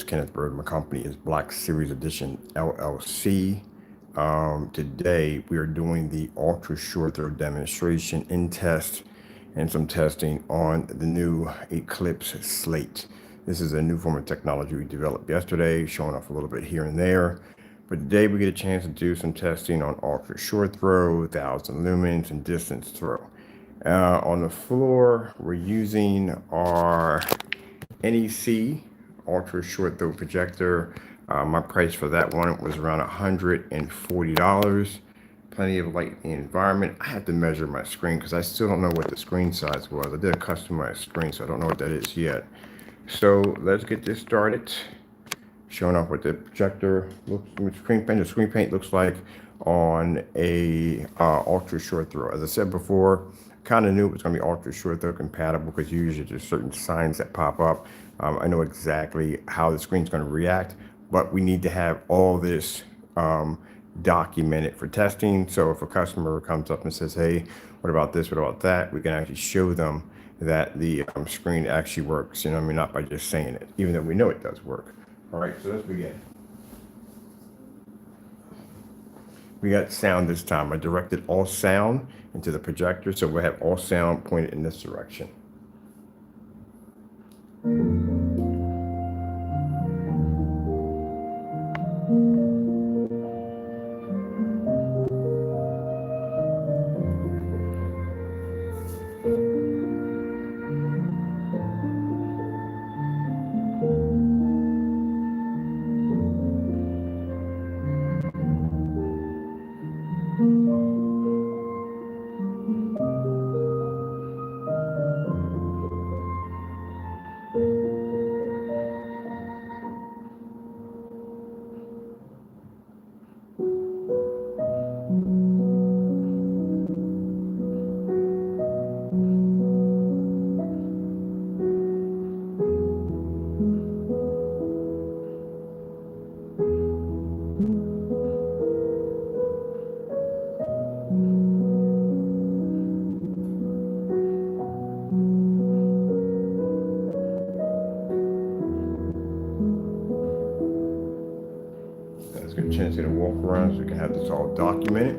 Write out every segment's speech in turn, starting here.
Kenneth Bird. My company is Black Series Edition LLC. Today we are doing the ultra short throw demonstration in test and some testing on the new Eclipse Slate. This is a new form of technology we developed yesterday, showing off a little bit here and there. But today we get a chance to do some testing on ultra short throw, 1000 lumens, and distance throw. On the floor, we're using our NEC ultra short throw projector. My price for that one was around $140. Plenty of light in the environment. I have to measure my screen because I still don't know what the screen size was. I did a customized screen, so I don't know what that is yet. So let's get this started. Showing off what the projector looks, the screen paint looks like on a ultra short throw. As I said before, kind of knew it was going to be ultra short throw compatible because usually there's certain signs that pop up. I know exactly how the screen's going to react, but we need to have all this documented for testing. So if a customer comes up and says, hey, what about this, what about that, we can actually show them that the screen actually works, not by just saying it, even though we know it does work. All right, so let's begin. We got sound this time. I directed all sound into the projector, so we'll have all sound pointed in this direction. Let's get a chance to walk around so we can have this all documented.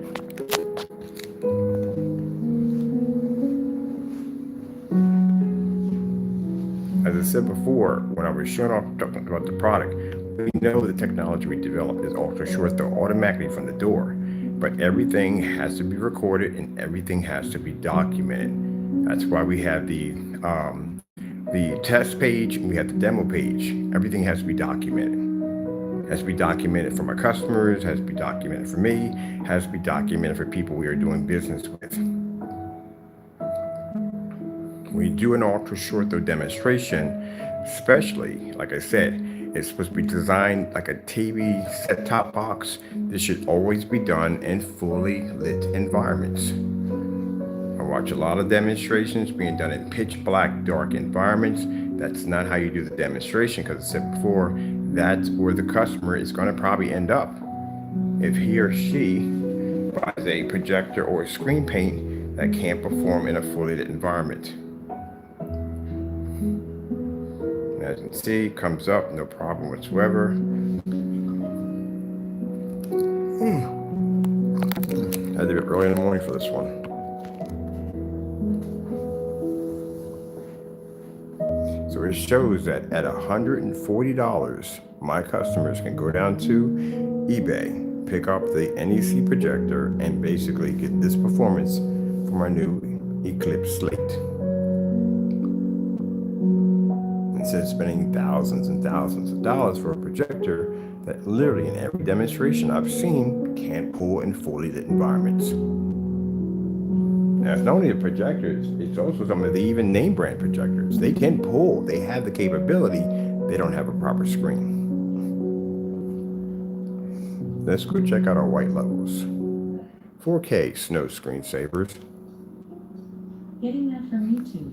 As I said before, when I was showing off talking about the product, we know the technology we developed is ultra short throw automatically from the door, but everything has to be recorded and everything has to be documented. That's why we have the test page and we have the demo page. Everything has to be documented. It has to be documented for my customers, has to be documented for me, has to be documented for people we are doing business with. When you do an ultra short throw demonstration, especially, like I said, it's supposed to be designed like a TV set-top box. This should always be done in fully lit environments. I watch a lot of demonstrations being done in pitch black, dark environments. That's not how you do the demonstration because I said before, that's where the customer is going to probably end up. If he or she buys a projector or a screen paint that can't perform in a fully lit environment. As you can see, comes up, no problem whatsoever. I had to be early in the morning for this one. So it shows that at $140, my customers can go down to eBay, pick up the NEC projector, and basically get this performance from our new Eclipse Slate. Instead of spending thousands and thousands of dollars for a projector that literally in every demonstration I've seen can't pull in fully lit environments. Now, it's not only the projectors, it's also some of the even name brand projectors. They can pull, they have the capability, they don't have a proper screen. Let's go check out our white levels. 4K snow screensavers. Getting that from YouTube.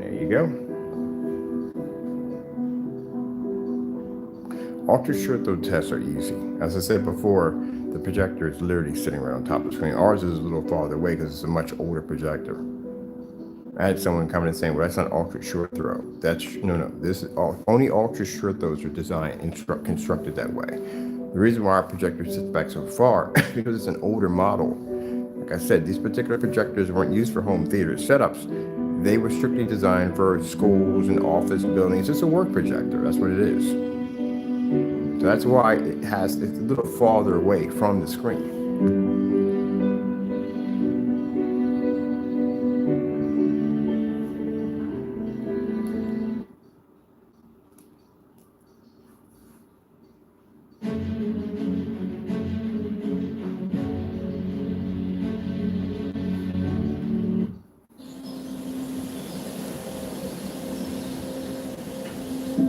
There you go. Ultra short throw tests are easy. As I said before, the projector is literally sitting right on top of the screen. Ours is a little farther away because it's a much older projector. I had someone coming and saying, well, that's not ultra short throw. That's, no. This is only ultra short throws are designed and constructed that way. The reason why our projector sits back so far is because it's an older model. Like I said, these particular projectors weren't used for home theater setups. They were strictly designed for schools and office buildings. It's a work projector. That's what it is. So that's why it's a little farther away from the screen.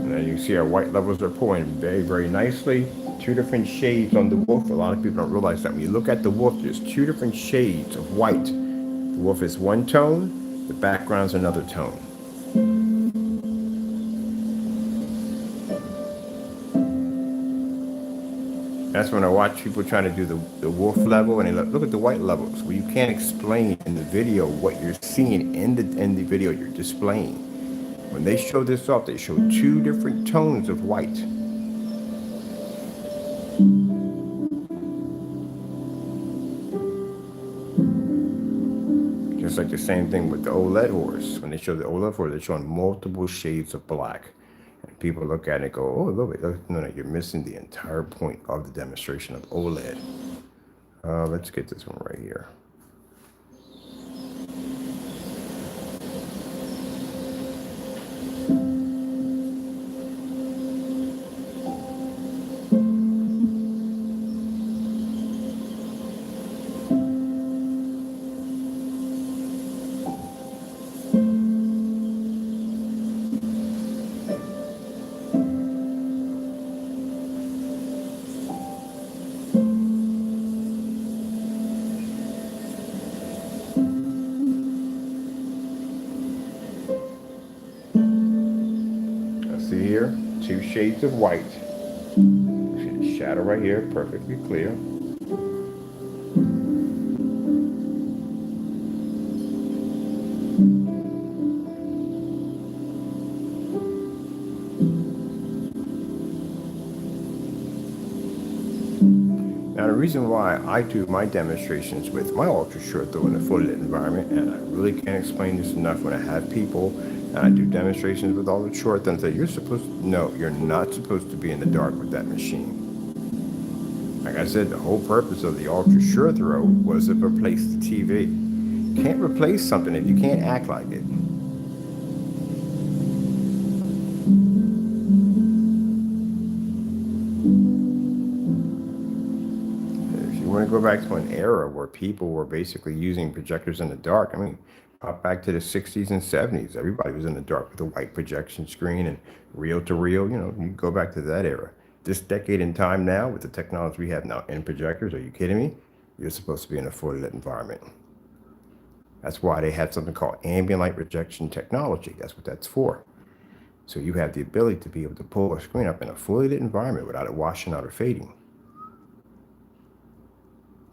And you see our white levels are pouring very, very nicely. Two different shades on the wolf. A lot of people don't realize that when you look at the wolf, there's two different shades of white. The wolf is one tone, the background's another tone. That's when I watch people trying to do the wolf level and they look at the white levels. Well, you can't explain in the video what you're seeing in the video you're displaying. When they show this off, they show two different tones of white. Just like the same thing with the OLED horse. When they show the OLED horse, they're showing multiple shades of black. And people look at it and go, oh, look, no, you're missing the entire point of the demonstration of OLED. Let's get this one right here. See here, two shades of white. See the shadow right here, perfectly clear. Now the reason why I do my demonstrations with my ultra short throw in a fully lit environment, and I really can't explain this enough when I have people and I do demonstrations with all the short throws, that you're supposed to, no, you're not supposed to be in the dark with that machine. Like I said, the whole purpose of the ultra short throw was to replace the TV. You can't replace something if you can't act like it. I want to go back to an era where people were basically using projectors in the dark. I mean, pop back to the 60s and 70s. Everybody was in the dark with a white projection screen and reel to reel. You know, you go back to that era. This decade in time now, with the technology we have now in projectors, are you kidding me? You're supposed to be in a fully lit environment. That's why they had something called ambient light projection technology. That's what that's for. So you have the ability to be able to pull a screen up in a fully lit environment without it washing out or fading.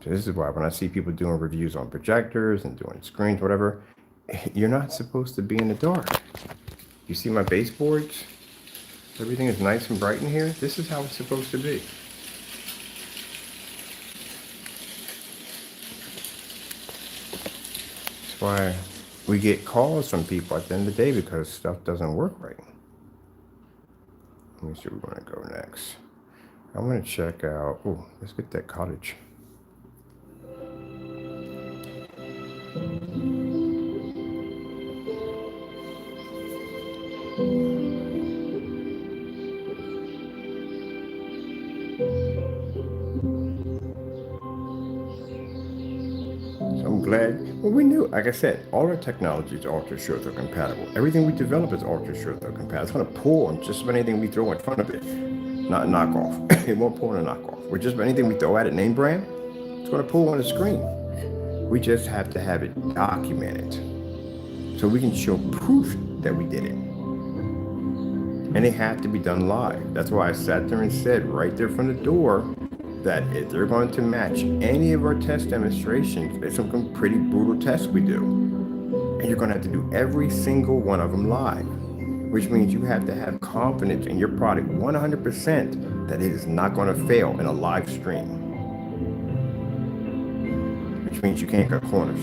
So this is why when I see people doing reviews on projectors and doing screens, whatever, you're not supposed to be in the dark. You see my baseboards? Everything is nice and bright in here. This is how it's supposed to be. That's why we get calls from people at the end of the day because stuff doesn't work right. Let me see where we want to go next. I want to check out, oh, let's get that cottage. So I'm glad, well, we knew, like I said, all our technology is ultra short throw compatible. Everything we develop is ultra short throw compatible. It's going to pull on just about anything we throw in front of it, not knock off. It won't pull on a knockoff. With just about anything we throw at it, name brand, it's going to pull on the screen. We just have to have it documented so we can show proof that we did it. And they have to be done live. That's why I sat there and said right there from the door that if they're going to match any of our test demonstrations, there's some pretty brutal tests we do. And you're going to have to do every single one of them live, which means you have to have confidence in your product 100% that it is not going to fail in a live stream, which means you can't cut corners.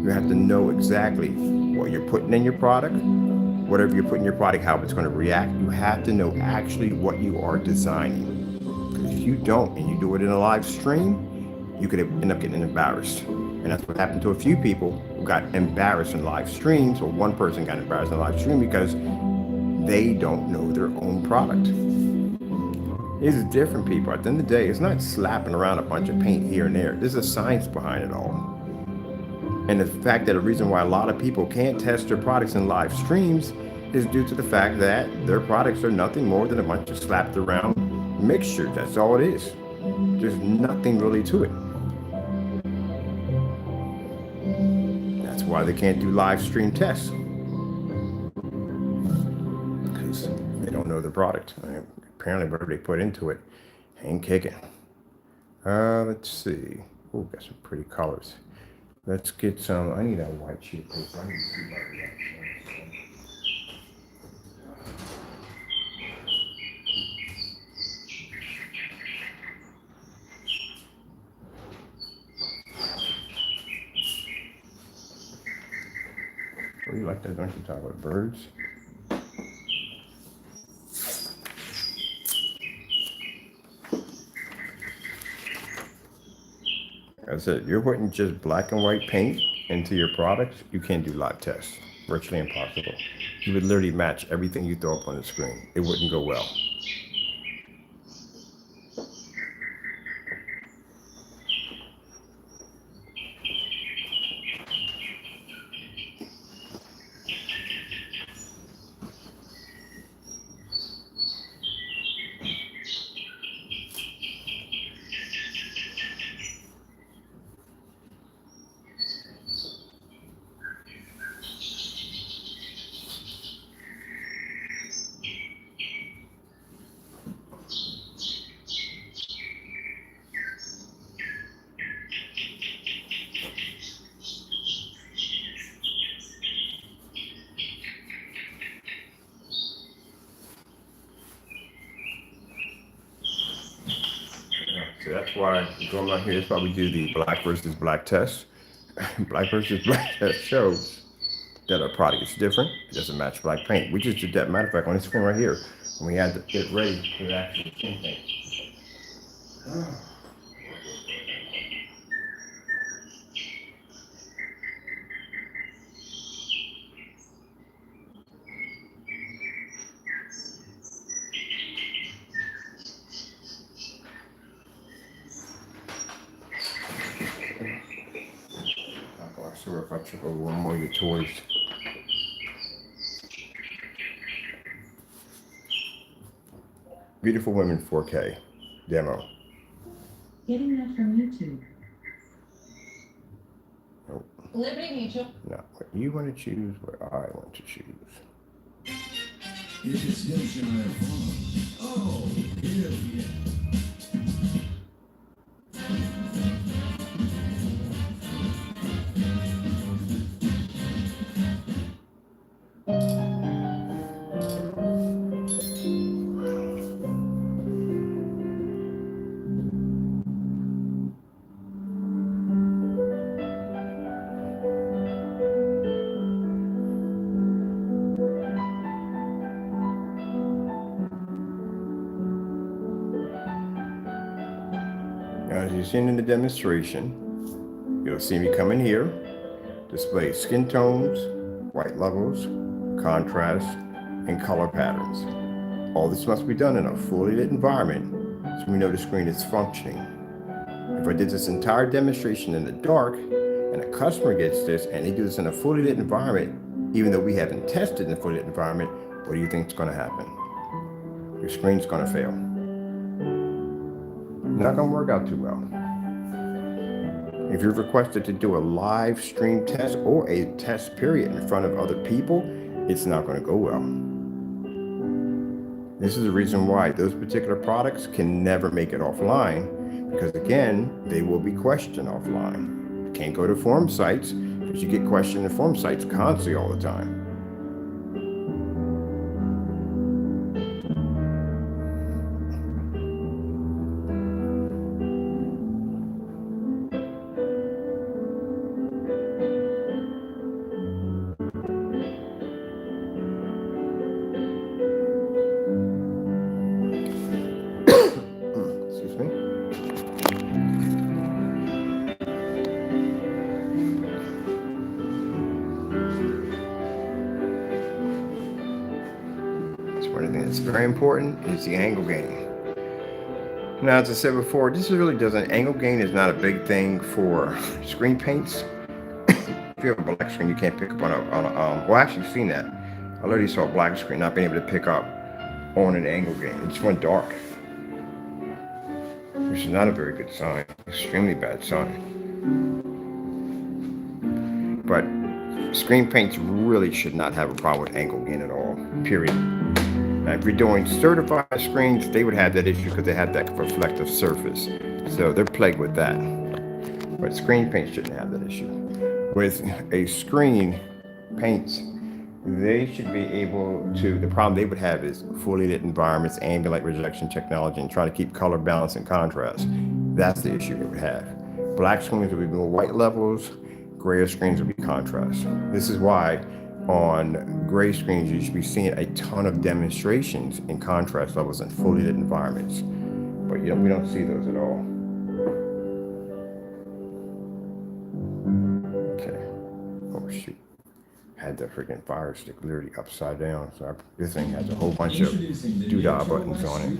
You have to know exactly what you're putting in your product, whatever you're putting in your product, how it's going to react. You have to know actually what you are designing. Because if you don't and you do it in a live stream, you could end up getting embarrassed. And that's what happened to a few people who got embarrassed in live streams, or one person got embarrassed in a live stream because they don't know their own product. It's different, people. At the end of the day, it's not slapping around a bunch of paint here and there. There's a science behind it all. And the fact that the reason why a lot of people can't test their products in live streams is due to the fact that their products are nothing more than a bunch of slapped around mixtures. That's all it is. There's nothing really to it. That's why they can't do live stream tests. Because they don't know their product. Apparently whatever they put into it ain't kicking. Let's see. Oh, got some pretty colors. Let's get some. I need a white sheet of paper. I need to see my reaction. Oh, you like that, don't you? Talk about birds. I said, you're putting just black and white paint into your products, you can't do live tests. Virtually impossible. You would literally match everything you throw up on the screen. It wouldn't go well. So that's why going on here, that's why we do the black versus black test. Black versus black test shows that our product is different. It doesn't match black paint. We just did that, matter of fact, on this screen right here, when we had to get ready for the actual paint thing. So if I took over one more of your toys. Beautiful Women 4K demo. Getting that from YouTube. Nope. Liberty Mutual. Not what you want to choose, what I want to choose. If it's Hillshire Farm, oh, hell yeah. As you've seen in the demonstration, you'll see me come in here, display skin tones, white levels, contrast, and color patterns. All this must be done in a fully lit environment so we know the screen is functioning. If I did this entire demonstration in the dark and a customer gets this and they do this in a fully lit environment, even though we haven't tested in a fully lit environment, what do you think is going to happen? Your screen's going to fail. Not going to work out too well. If you're requested to do a live stream test or a test period in front of other people, it's not going to go well. This is the reason why those particular products can never make it offline, because again, they will be questioned offline. You can't go to forum sites, but you get questioned in forum sites constantly all the time. Excuse me. So one of the things that's very important is the angle gain. Now, as I said before, angle gain is not a big thing for screen paints. If you have a black screen, you can't pick up on a well, actually, you've seen that. I literally saw a black screen not being able to pick up on an angle gain. It just went dark, which is not a very good sign. Extremely bad sign. But screen paints really should not have a problem with angle gain at all, period. Now, if you're doing certified screens, they would have that issue because they have that reflective surface. So they're plagued with that. But screen paints shouldn't have that issue. With a screen paints, they should be able to, the problem they would have is fully lit environments, ambient light rejection technology, and trying to keep color balance and contrast. That's the issue they would have. Black screens would be more white levels, grayer screens would be contrast. This is why on gray screens you should be seeing a ton of demonstrations in contrast levels and fully lit environments. But we don't see those at all. Okay. Oh shoot. I had the freaking fire stick literally upside down. So this thing has a whole bunch of doodah buttons on it.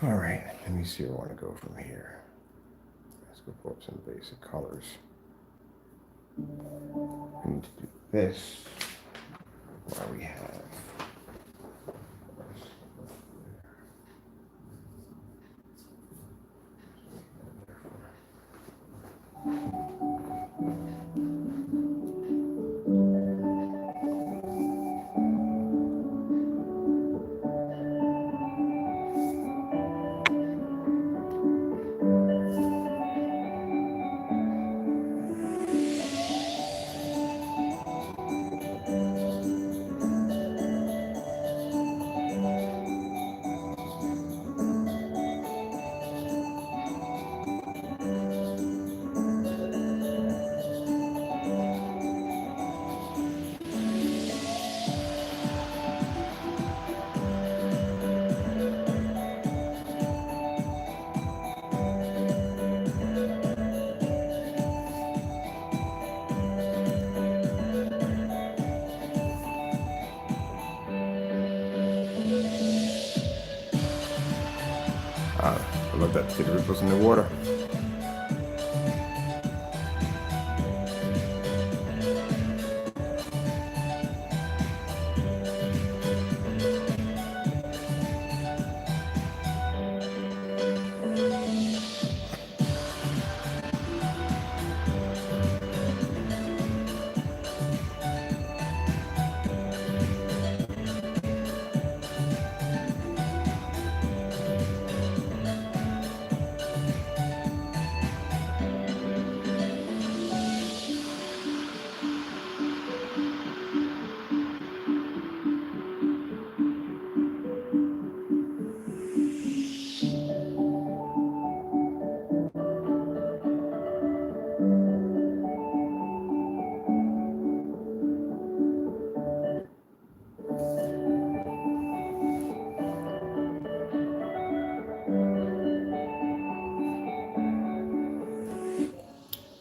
All right, let me see where I want to go from here. Let's go pull up some basic colors. I need to do this while we have. I love that. See the ripples in the water.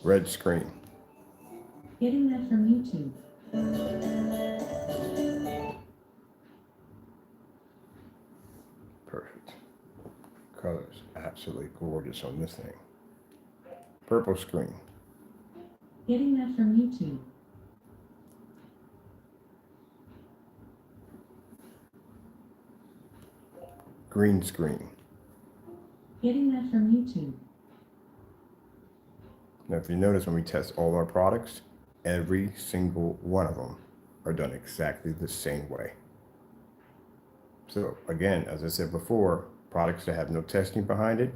Red screen. Getting that from YouTube. Perfect. Colors absolutely gorgeous on this thing. Purple screen. Getting that from YouTube. Green screen. Getting that from YouTube. Now, if you notice when we test all our products, every single one of them are done exactly the same way. So again, as I said before, products that have no testing behind it,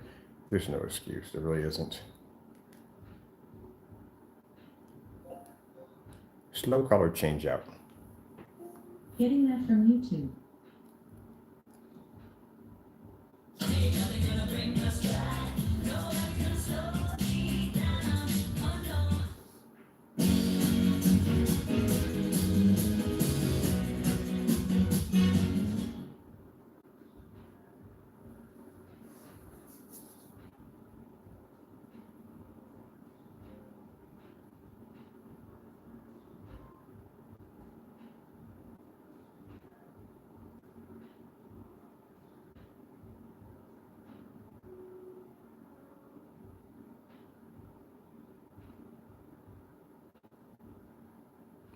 there's no excuse. There really isn't. Slow color change out. Getting that from YouTube.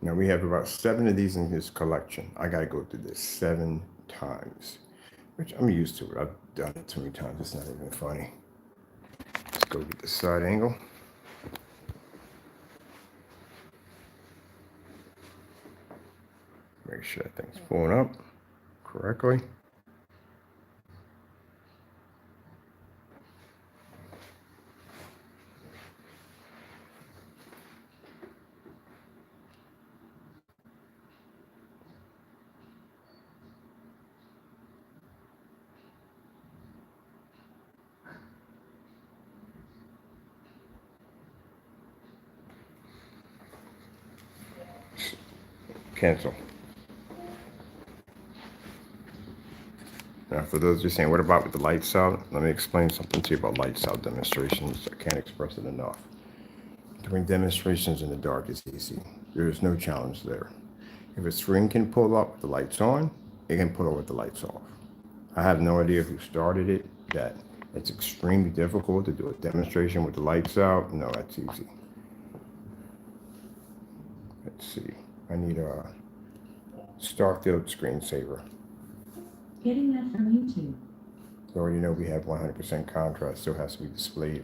Now we have about 7 of these in his collection. I gotta go through this 7 times, which I'm used to it. I've done it too many times. It's not even funny. Let's go get the side angle. Make sure that thing's pulling up correctly. Cancel. Now, for those of you saying, what about with the lights out? Let me explain something to you about lights out demonstrations. I can't express it enough. Doing demonstrations in the dark is easy. There is no challenge there. If a screen can pull up with the lights on, it can pull up with the lights off. I have no idea who started it, that it's extremely difficult to do a demonstration with the lights out. No, that's easy. Let's see. I need a Starfield screensaver. Getting that from YouTube. You already know we have 100% contrast, so it has to be displayed.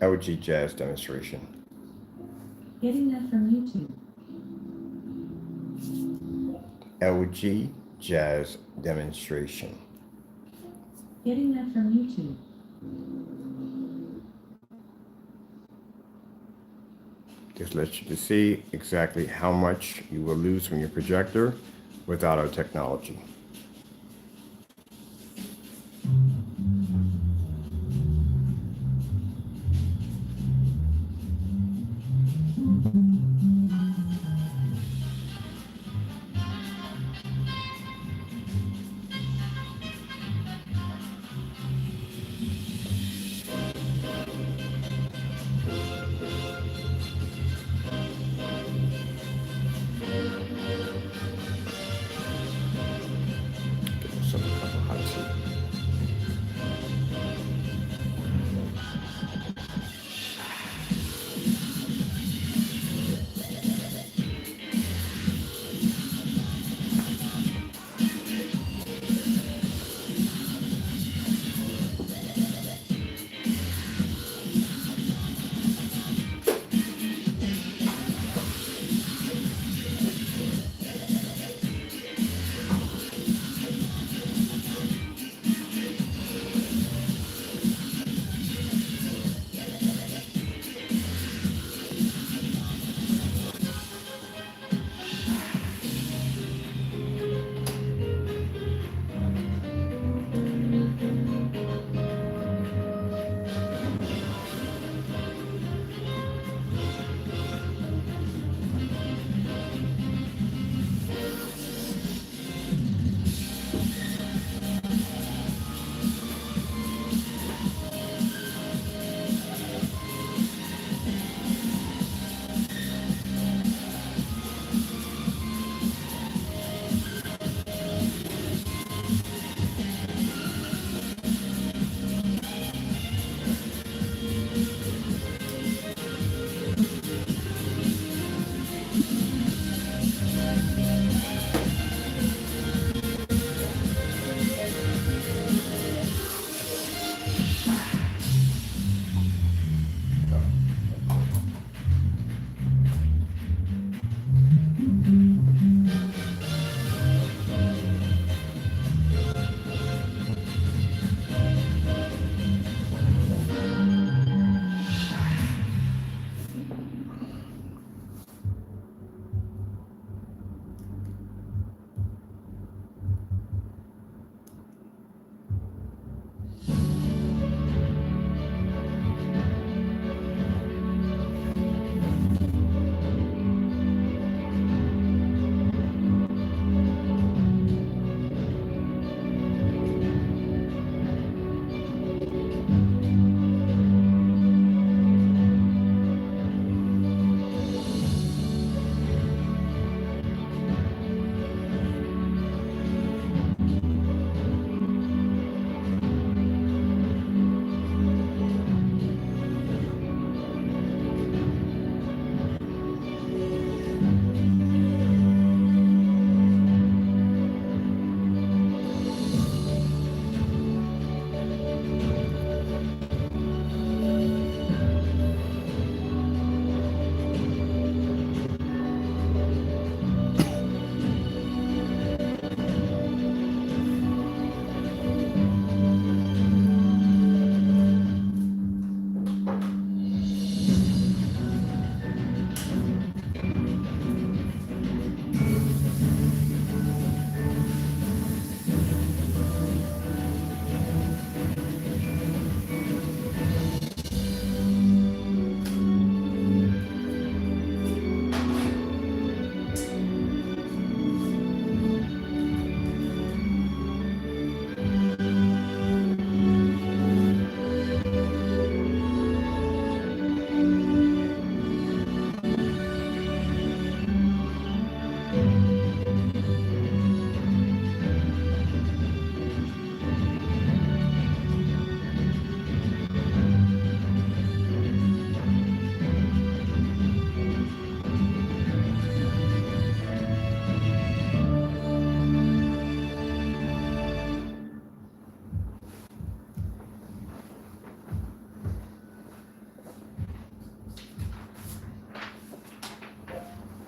LG Jazz demonstration. Getting that from YouTube. LG Jazz demonstration. Getting that from YouTube. Just let you to see exactly how much you will lose from your projector without our technology.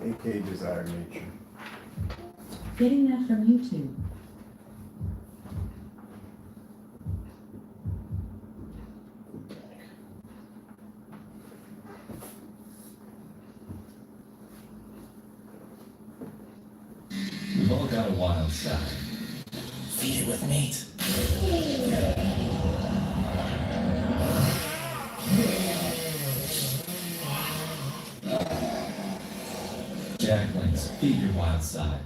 AK Desired Nature. Getting that from YouTube. We've all got a wild side. Feed it with meat. Jacklings, feed your wild side.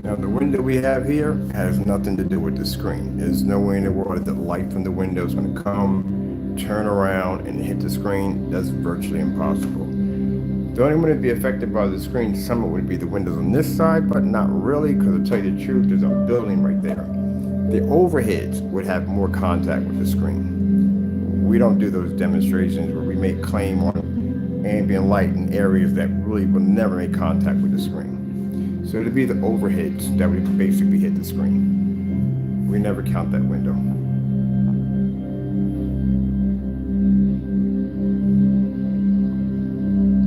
Now the window we have here has nothing to do with the screen. There's no way in the world that the light from the window is going to come, turn around, and hit the screen. That's virtually impossible. The only one to be affected by the screen, some of it would be the windows on this side, but not really, because to tell you the truth, there's a building right there. The overheads would have more contact with the screen. We don't do those demonstrations where we make claim on ambient light in areas that really will never make contact with the screen. So it'd be the overheads that would basically hit the screen. We never count that window.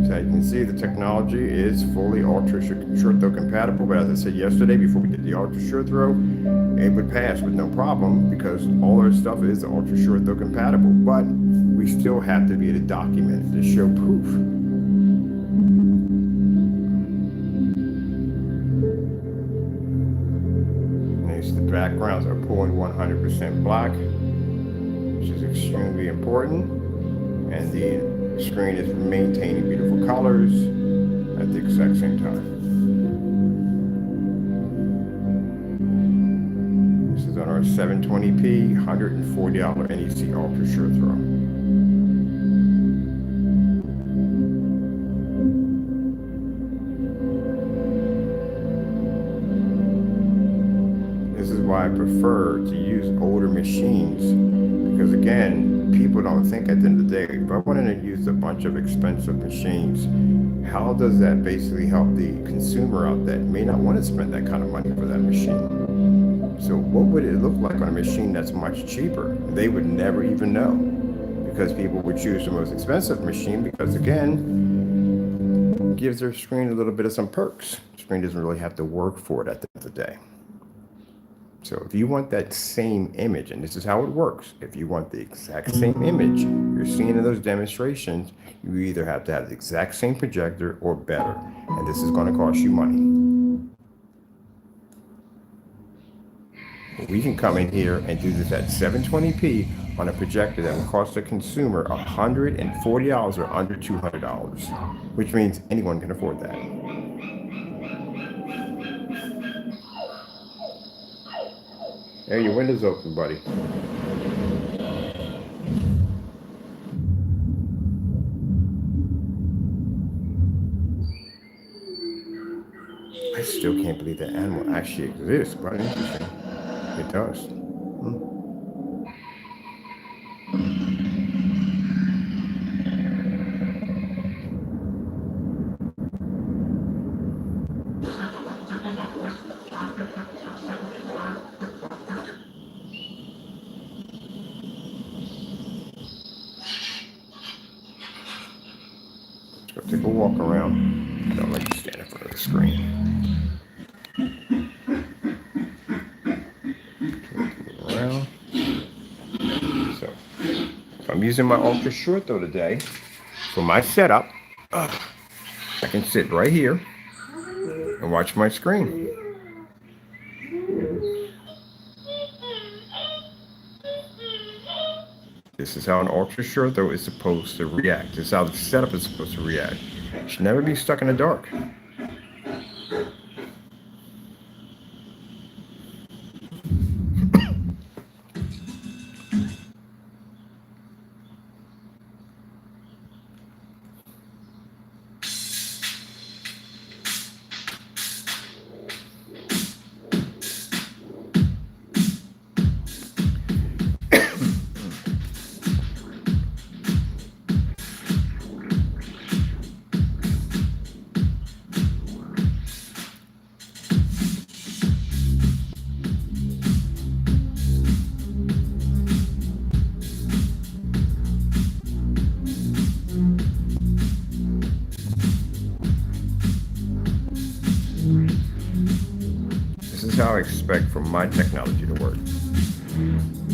So you can see the technology is fully ultra short throw compatible, but as I said yesterday before we did the ultra short throw, it would pass with no problem because all our stuff is ultra short throw compatible, but we still have to be able to document to show proof. The backgrounds are pulling 100% black, which is extremely important, and the screen is maintaining beautiful colors at the exact same time. This is on our 720p, $140 NEC Ultra Short Throw. Why I prefer to use older machines, because again, people don't think at the end of the day, if I wanted to use a bunch of expensive machines, how does that basically help the consumer out that may not want to spend that kind of money for that machine? So what would it look like on a machine that's much cheaper? They would never even know, because people would choose the most expensive machine because again, it gives their screen a little bit of some perks. The screen doesn't really have to work for it at the end of the day. So if you want that same image, and this is how it works, if you want the exact same image you're seeing in those demonstrations, you either have to have the exact same projector or better, and this is going to cost you money. We can come in here and do this at 720p on a projector that will cost the consumer $140 or under $200, which means anyone can afford that. Hey, your window's open, buddy. I still can't believe that animal actually exists, but interesting. It does. Let's go take a walk around. I don't like to stand in front of the screen. Around. So, if I'm using my ultra short throw today for my setup, I can sit right here and watch my screen. This is how an ultra short throw is supposed to react. This is how the setup is supposed to react. It should never be stuck in the dark. how I expect for my technology to work.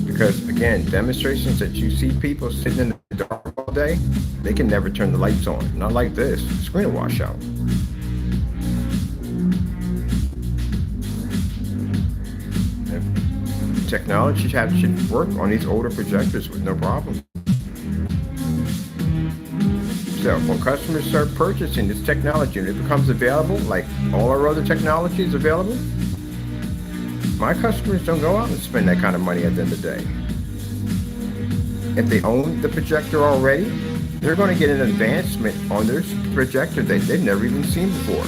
Because again, demonstrations that you see people sitting in the dark all day, they can never turn the lights on. Not like this, the screen will wash out. Technology should work on these older projectors with no problem. So when customers start purchasing this technology and it becomes available, like all our other technology is available, my customers don't go out and spend that kind of money at the end of the day. If they own the projector already, they're going to get an advancement on their projector that they've never even seen before.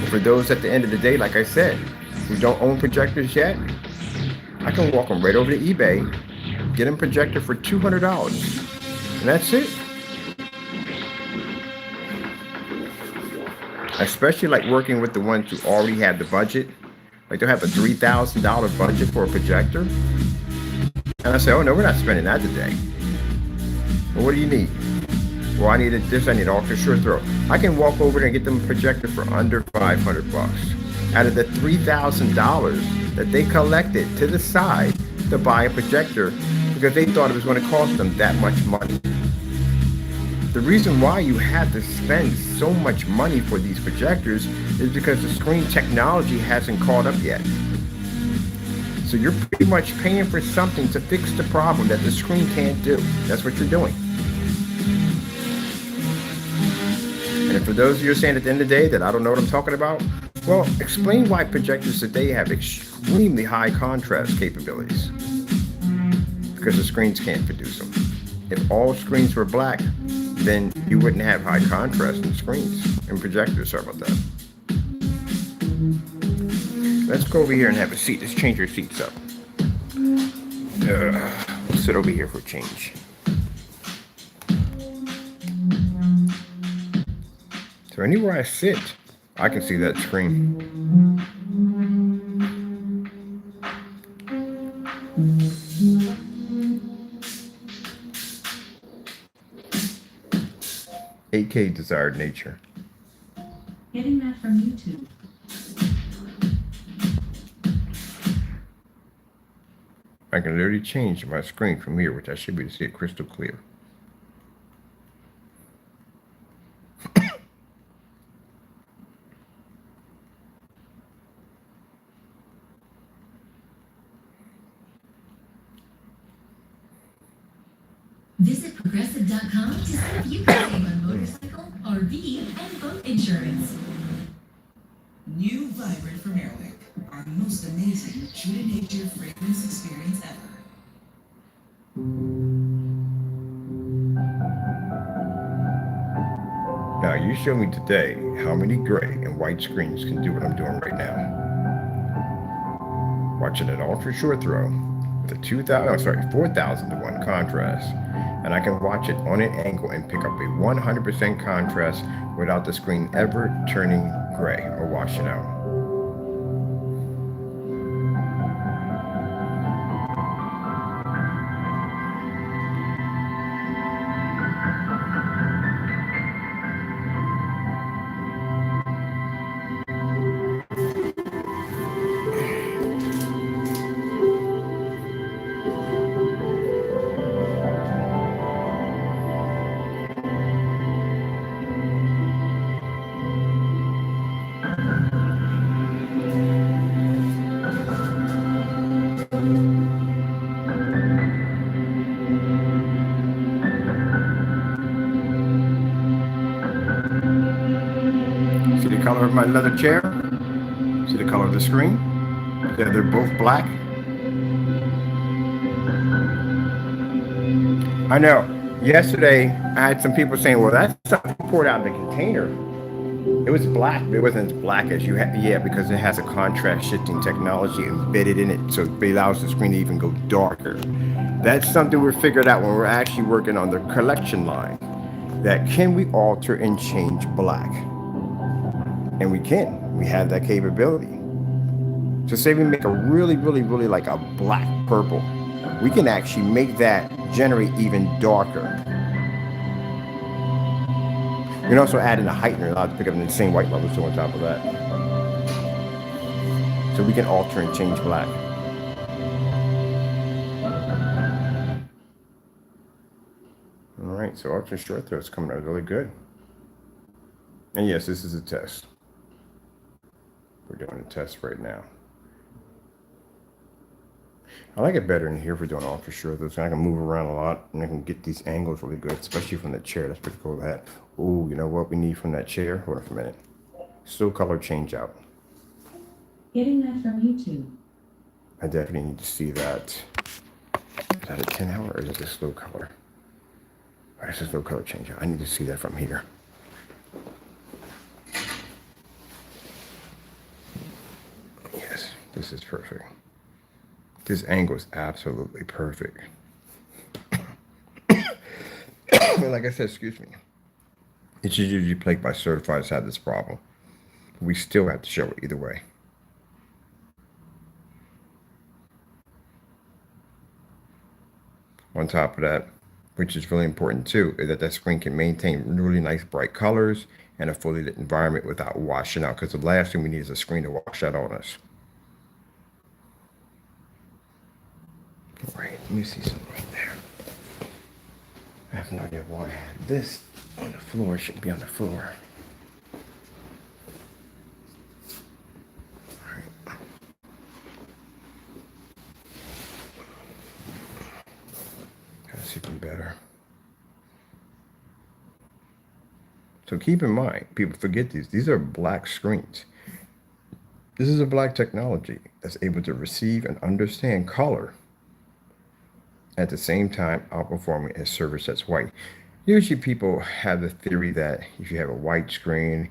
For those at the end of the day, like I said, who don't own projectors yet, I can walk them right over to eBay, get them a projector for $200, and that's it. Especially like working with the ones who already have the budget, like they'll have a $3,000 budget for a projector, and I say, oh no, we're not spending that today. Well, what do you need? Well, I need this, I need ultra short throw. I can walk over there and get them a projector for under $500 out of the $3,000 that they collected to the side to buy a projector because they thought it was going to cost them that much money. The reason why you have to spend so much money for these projectors is because the screen technology hasn't caught up yet. So you're pretty much paying for something to fix the problem that the screen can't do. That's what you're doing. And for those of you who are saying at the end of the day that I don't know what I'm talking about, well, explain why projectors today have extremely high contrast capabilities. Because the screens can't produce them. If all screens were black, then you wouldn't have high contrast in screens and projectors. Sorry about that. Let's go over here and have a seat. Let's change our seats up. We'll sit over here for a change. So anywhere I sit, I can see that screen. 8K desired nature. Getting that from YouTube. I can literally change my screen from here, which I should be able to see it crystal clear. Visit progressive.com to see if you can save on motorcycle, RV, and boat insurance. New Vibrant from Airwick. Our most amazing true to nature fragrance experience ever. Now you show me today how many gray and white screens can do what I'm doing right now. Watching an ultra short throw with a 4,000 to 1 contrast. And I can watch it on an angle and pick up a 100% contrast without the screen ever turning gray or washing out. See the color of my leather chair? See the color of the screen? Yeah, they're both black. I know. Yesterday, I had some people saying, well, that's something poured out of the container. It was black, but it wasn't as black as you had. Yeah, because it has a contrast shifting technology embedded in it, so it allows the screen to even go darker. That's something we figured out when we're actually working on the collection line. That can we alter and change black? And we can. We have that capability. So say we make a really like a black purple. We can actually make that generate even darker. We can also add in a heightener, allowed to pick up the same white levels too on top of that. So we can alter and change black. All right, so ultra short throw is coming out really good. And yes, this is a test. We're doing a test right now. I like it better in here for doing ultra short throws. I can move around a lot and I can get these angles really good, especially from the chair. That's pretty cool. That. Ooh, you know what we need from that chair? Hold on for a minute. Slow color change out. Getting that from YouTube. I definitely need to see that. Is that a 10 hour or is it a slow color? Or is it a slow color change out? I need to see that from here. Yes, this is perfect. This angle is absolutely perfect. But like I said, excuse me, it's usually plagued by certifieds have this problem. We still have to show it either way. On top of that, which is really important too, is that that screen can maintain really nice bright colors and a fully lit environment without washing out, because the last thing we need is a screen to wash out on us. All right, let me see something right there. I have no idea why I had this on the floor. It shouldn't be on the floor. All right. Gotta see something better. So keep in mind, people forget these. These are black screens. This is a black technology that's able to receive and understand color at the same time outperforming a service that's white. Usually people have the theory that if you have a white screen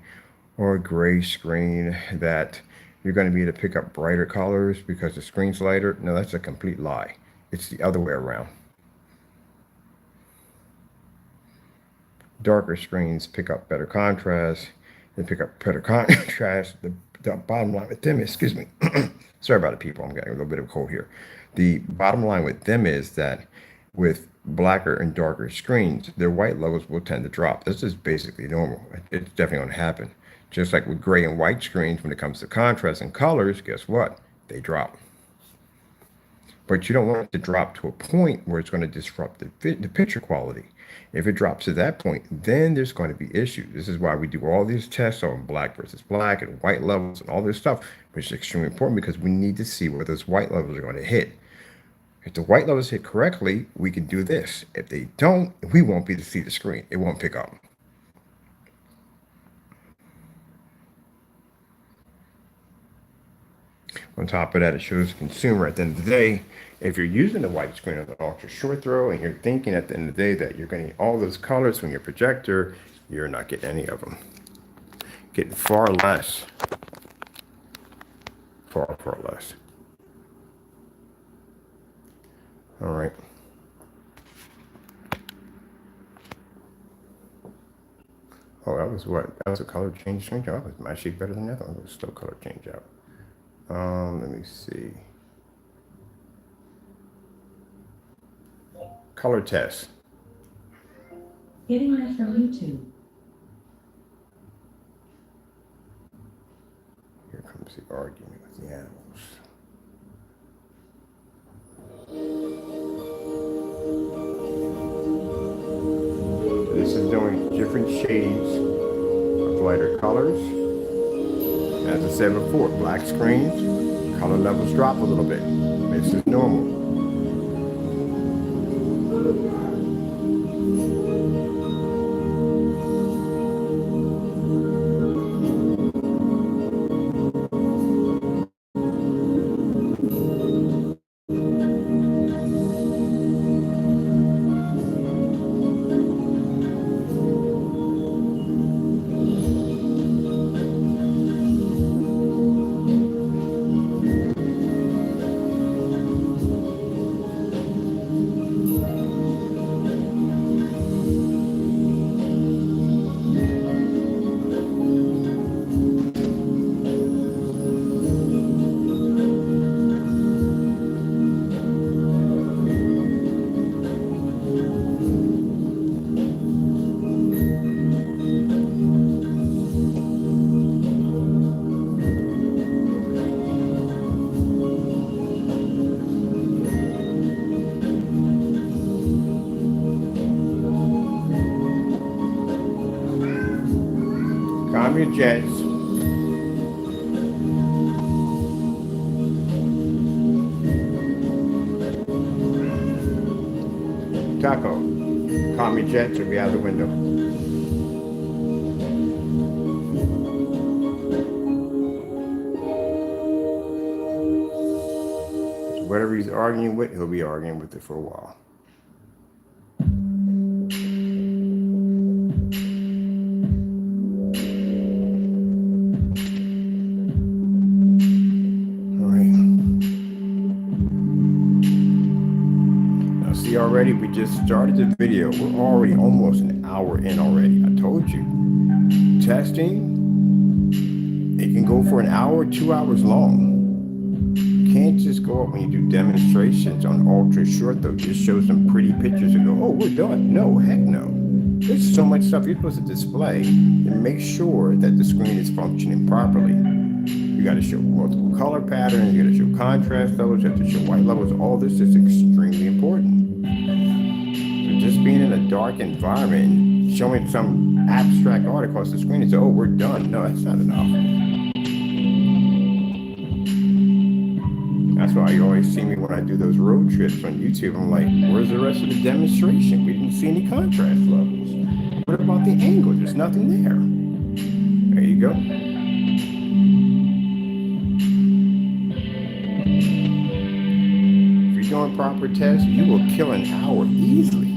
or a gray screen that you're going to be able to pick up brighter colors because the screen's lighter. No, that's a complete lie. It's the other way around. Darker screens pick up better contrast. They pick up better contrast. The bottom line with them is, excuse me, sorry about it, people. I'm getting a little bit of a cold here. The bottom line with them is that with blacker and darker screens, their white levels will tend to drop. This is basically normal. It's definitely going to happen. Just like with gray and white screens, when it comes to contrast and colors, guess what? They drop. But you don't want it to drop to a point where it's going to disrupt the picture quality. If it drops to that point, then there's going to be issues. This is why we do all these tests on black versus black and white levels and all this stuff, which is extremely important because we need to see where those white levels are going to hit. If the white levels hit correctly, we can do this. If they don't, we won't be able to see the screen. It won't pick up. On top of that, it shows the consumer at the end of the day, if you're using the white screen of the ultra short throw and you're thinking at the end of the day that you're getting all those colors from your projector, you're not getting any of them. Getting far less. Far, far less. All right. Oh, that was what? That was a color change out. That was actually better than that. It was still color change out. Let me see. Color test. Getting that from YouTube. Here comes the argument with the animals. This is doing different shades of lighter colors. As I said before, black screens, color levels drop a little bit. This is normal. calm your jets. Taco, calm your jets or be out the window. So whatever he's arguing with, he'll be arguing with it for a while. Already, we just started the video. We're already almost an hour in already. I told you. Testing, it can go for an hour, 2 hours long. You can't just go up when you do demonstrations on ultra short though. Just show some pretty pictures and go, oh, we're done. No, heck no. There's so much stuff you're supposed to display and make sure that the screen is functioning properly. You got to show multiple color patterns. You got to show contrast levels. You have to show white levels. All this is extremely important. Just being in a dark environment and showing some abstract art across the screen and say, oh, we're done. No, that's not enough. That's why you always see me when I do those road trips on YouTube. I'm like, where's the rest of the demonstration? We didn't see any contrast levels. What about the angle? There's nothing there. There you go. If you're doing proper tests, you will kill an hour easily.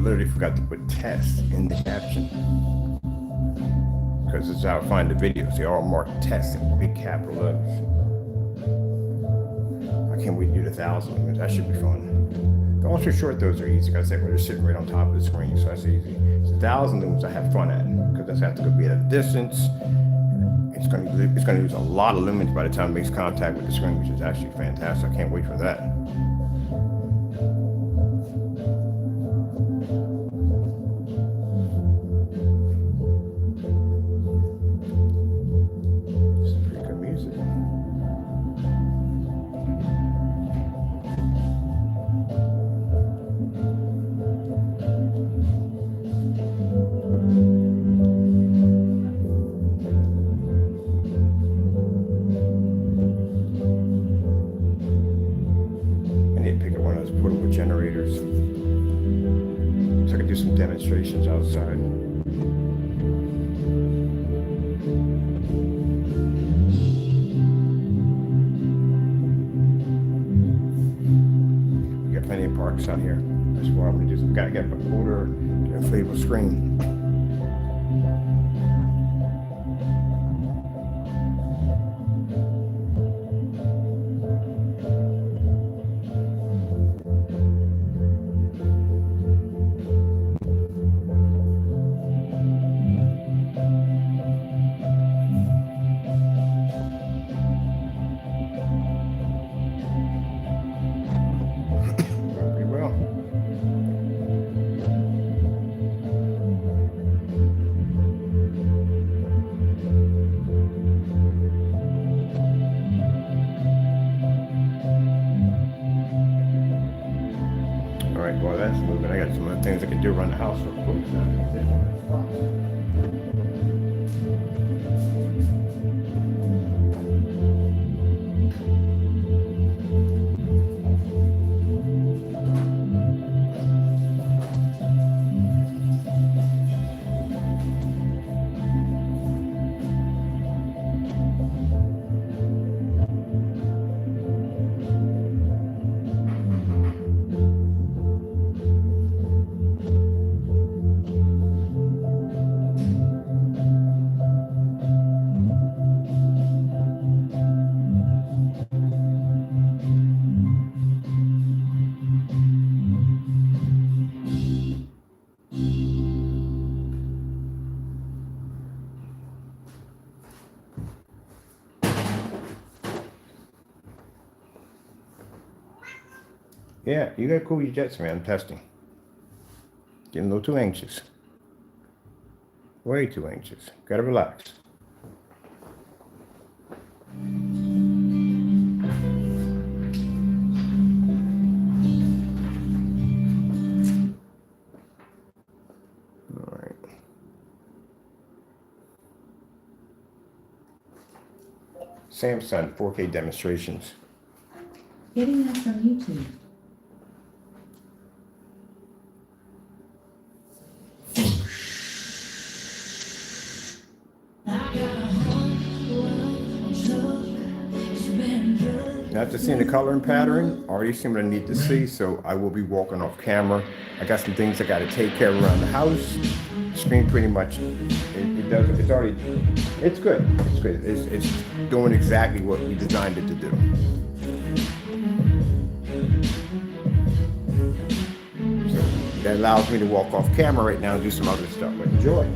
literally forgot to put test in the caption. Because this is how I find the videos. They all marked test in big capital letters. I can't wait to do the 1,000 limits. That should be fun. The ultra short, those are easy. Like I said, when they're sitting right on top of the screen, so that's easy. It's 1,000 lumens I have fun at, because that's have to be at a distance. It's going to use a lot of lumens by the time it makes contact with the screen, which is actually fantastic. I can't wait for that. Demonstrations outside. We got plenty of parks out here. That's why I'm gonna do some. Gotta get an older inflatable screen. do around the house real quick. Yeah, you gotta cool your jets, man. I'm testing. Getting a little too anxious. Way too anxious. Gotta relax. All right. Samsung 4K demonstrations. Getting that from YouTube. After seeing the coloring pattern, already seen what I need to see, so I will be walking off camera. I got some things I got to take care of around the house. Screen pretty much, it's good. It's good. It's doing exactly what we designed it to do. So that allows me to walk off camera right now and do some other stuff, but enjoy.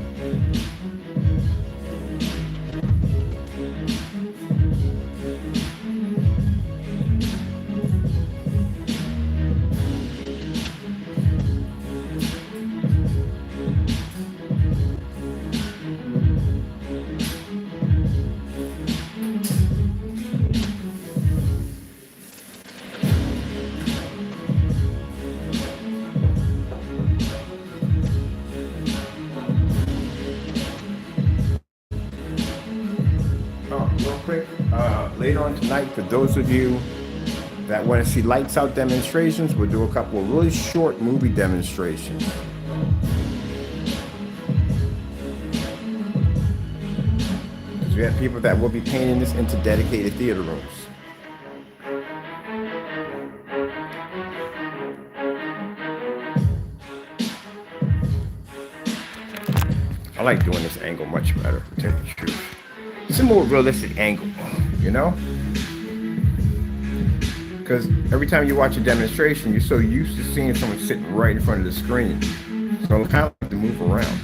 Real quick, later on tonight, for those of you that want to see lights out demonstrations, we'll do a couple of really short movie demonstrations. Because we have people that will be painting this into dedicated theater rooms. I like doing this angle much better, to tell you the truth. It's a more realistic angle, you know? Because every time you watch a demonstration, you're so used to seeing someone sitting right in front of the screen. So I kind of like to move around.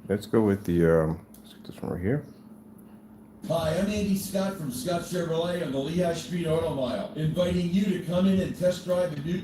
Let's go with the, let's get this one right here. Hi, I'm Andy Scott from Scott Chevrolet on the Lehigh Street Auto Mile, inviting you to come in and test drive a new...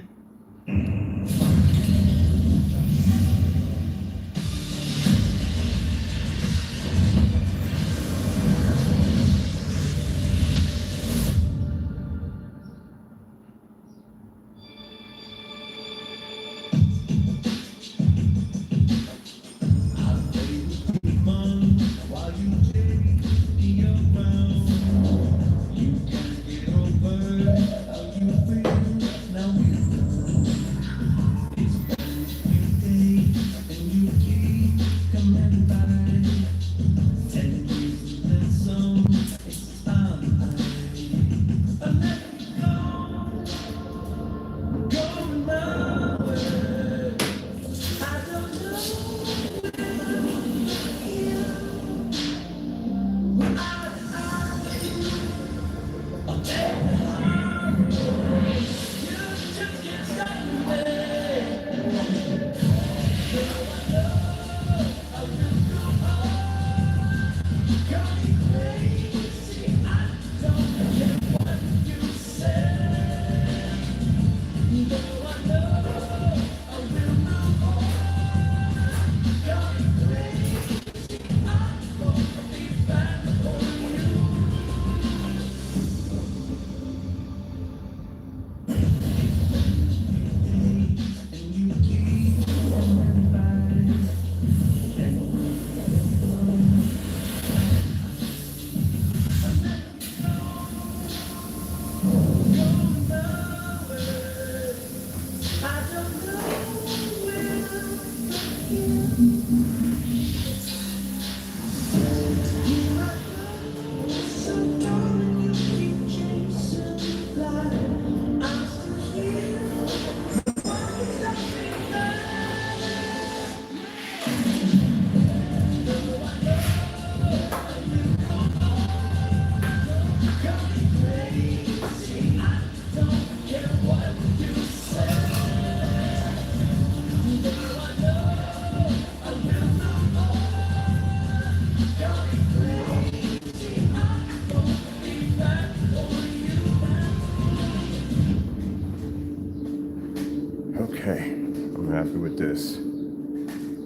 Okay, I'm happy with this.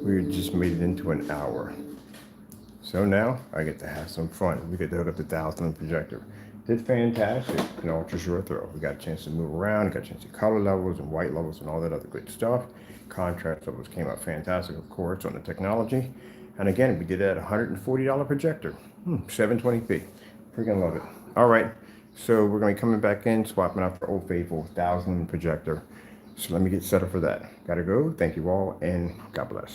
We just made it into an hour. So now I get to have some fun. We get to hook up the 1000 projector. Did fantastic in ultra short throw. We got a chance to move around, got a chance to color levels and white levels and all that other good stuff. Contrast levels came out fantastic, of course, on the technology. And again, we did it at $140 projector, 720p. Freaking love it. All right, so we're gonna be coming back in, swapping out for Old Faithful 1000 projector. So let me get set up for that. Gotta go. Thank you all, and God bless.